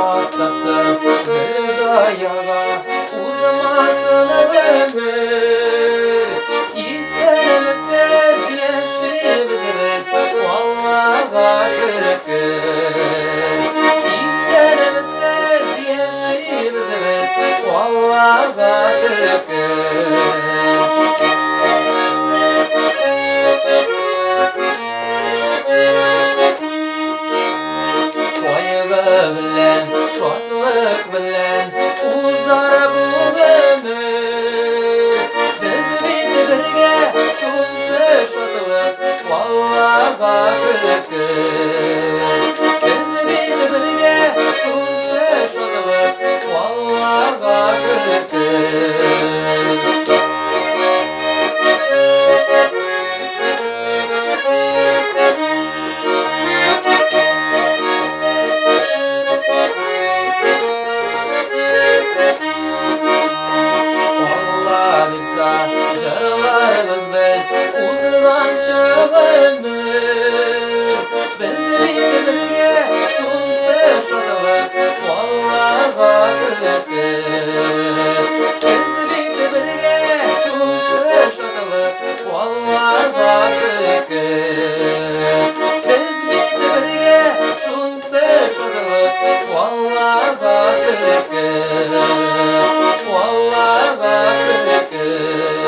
maksatsız bir ayağa uzamasın ömür. İstermesiz yaşayabiliriz vallaha şükür. İstermesiz yaşayabiliriz vallaha şükür. Bilen, şadlık bilen uzar bu ömür. Biz birge şunsa şadlık vallaha şükür. Biz birge şunsa şadlık vallaha şükür. Jaralarımız biz uzun ömür. Biz birge şunsa şadlık vallaha şükür. Biz birge şunsa şadlık vallaha şükür. Biz birge şunsa şadlık vallaha şükür. Vallaha şükür.